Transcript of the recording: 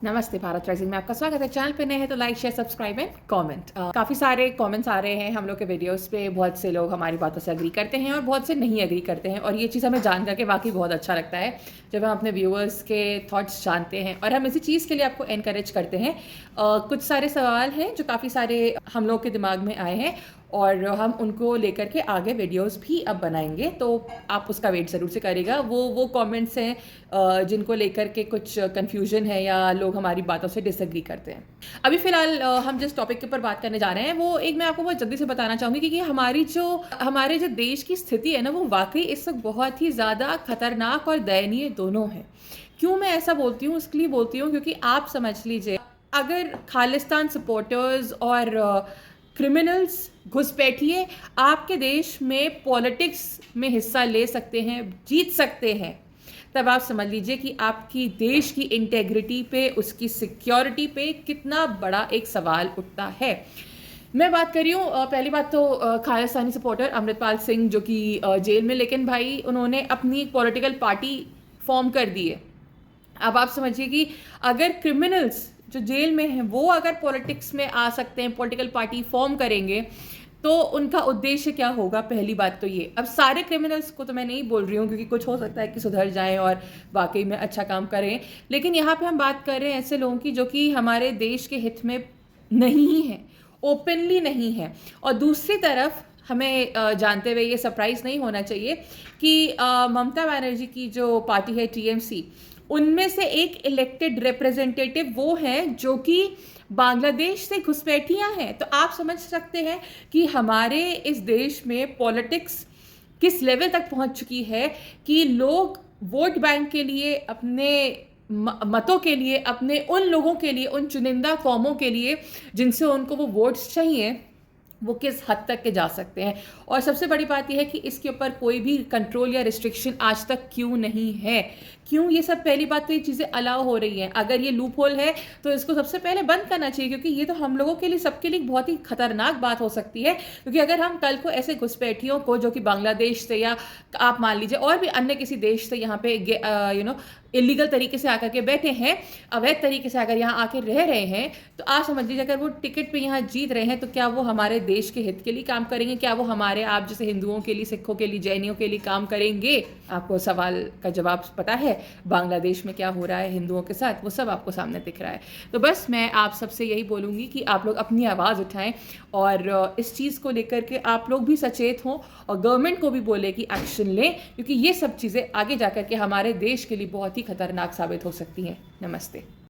नमस्ते, भारत राइजिंग में आपका स्वागत है। चैनल पे नए हैं तो like share subscribe and comment. काफ़ी सारे कमेंट्स आ रहे हैं हम लोग के वीडियोस पे। बहुत से लोग हमारी बातों से एग्री करते हैं और बहुत से नहीं एग्री करते हैं, और ये चीज़ हमें जान करके वाकई बहुत अच्छा लगता है जब हम अपने व्यूअर्स के थॉट्स जानते हैं, और हम इसी चीज़ के लिए आपको एनकरेज करते हैं। कुछ सारे सवाल हैं जो काफ़ी सारे हम लोग के दिमाग में आए हैं, और हम उनको लेकर के आगे वीडियोस भी अब बनाएंगे, तो आप उसका वेट ज़रूर से करिएगा। वो कमेंट्स हैं जिनको लेकर के कुछ कन्फ्यूजन है या लोग हमारी बातों से डिसएग्री करते हैं। अभी फ़िलहाल हम जिस टॉपिक के ऊपर बात करने जा रहे हैं वो एक मैं आपको बहुत जल्दी से बताना चाहूँगी, क्योंकि हमारे जो देश की स्थिति है ना, वो वाकई इस वक्त बहुत ही ज़्यादा खतरनाक और दयनीय दोनों है। क्यों मैं ऐसा बोलती हूँ? इसके लिए बोलती हूँ क्योंकि आप समझ लीजिए, अगर खालिस्तान सपोर्टर्स और क्रिमिनल्स घुसपैठिए आपके देश में पॉलिटिक्स में हिस्सा ले सकते हैं, जीत सकते हैं, तब आप समझ लीजिए कि आपकी देश की इंटेग्रिटी पे, उसकी सिक्योरिटी पे कितना बड़ा एक सवाल उठता है। मैं बात कर रही हूँ, पहली बात तो खालिस्तानी सपोर्टर अमृतपाल सिंह जो कि जेल में, लेकिन भाई उन्होंने अपनी पॉलिटिकल पार्टी फॉर्म कर दी है। अब आप समझिए कि अगर क्रिमिनल्स जो जेल में हैं वो अगर पॉलिटिक्स में आ सकते हैं, पॉलिटिकल पार्टी फॉर्म करेंगे, तो उनका उद्देश्य क्या होगा? पहली बात तो ये। अब सारे क्रिमिनल्स को तो मैं नहीं बोल रही हूँ, क्योंकि कुछ हो सकता है कि सुधर जाएं और वाकई में अच्छा काम करें, लेकिन यहाँ पे हम बात कर रहे हैं ऐसे लोगों की जो कि हमारे देश के हित में नहीं है, ओपनली नहीं है। और दूसरी तरफ हमें जानते हुए ये सरप्राइज नहीं होना चाहिए कि ममता बनर्जी की जो पार्टी है टीएमसी, उनमें से एक इलेक्टेड रिप्रेजेंटेटिव वो हैं जो कि बांग्लादेश से घुसपैठियां हैं। तो आप समझ सकते हैं कि हमारे इस देश में पॉलिटिक्स किस लेवल तक पहुंच चुकी है कि लोग वोट बैंक के लिए, अपने मतों के लिए, अपने उन लोगों के लिए, उन चुनिंदा कौमों के लिए जिनसे उनको वो वोट्स चाहिए, वो किस हद तक के जा सकते हैं। और सबसे बड़ी बात यह है कि इसके ऊपर कोई भी कंट्रोल या रिस्ट्रिक्शन आज तक क्यों नहीं है? क्यों ये सब? पहली बात तो ये चीज़ें अलाउ हो रही हैं। अगर ये लूप होल है तो इसको सबसे पहले बंद करना चाहिए, क्योंकि ये तो हम लोगों के लिए, सबके लिए बहुत ही खतरनाक बात हो सकती है। क्योंकि अगर हम कल को ऐसे घुसपैठियों को जो कि बांग्लादेश से, या आप मान लीजिए और भी अन्य किसी देश से यहाँ पे इलीगल तरीके से आकर के बैठे हैं, अवैध तरीके से अगर यहाँ आके रह रहे हैं, तो आप समझ लीजिए अगर वो टिकट पे यहाँ जीत रहे हैं, तो क्या वो हमारे देश के हित के लिए काम करेंगे? क्या वो हमारे आप जैसे हिंदुओं के लिए, सिखों के लिए, जैनियों के लिए काम करेंगे? आपको सवाल का जवाब पता है बांग्लादेश में क्या हो रहा है हिंदुओं के साथ, वो सब आपको सामने दिख रहा है। तो बस मैं आप सबसे यही बोलूँगी कि आप लोग अपनी आवाज़ उठाएं, और इस चीज़ को लेकर के आप लोग भी सचेत हों, और गवर्नमेंट को भी बोले कि एक्शन लें, क्योंकि ये सब चीज़ें आगे जाकर के हमारे देश के लिए बहुत ही खतरनाक साबित हो सकती हैं। नमस्ते।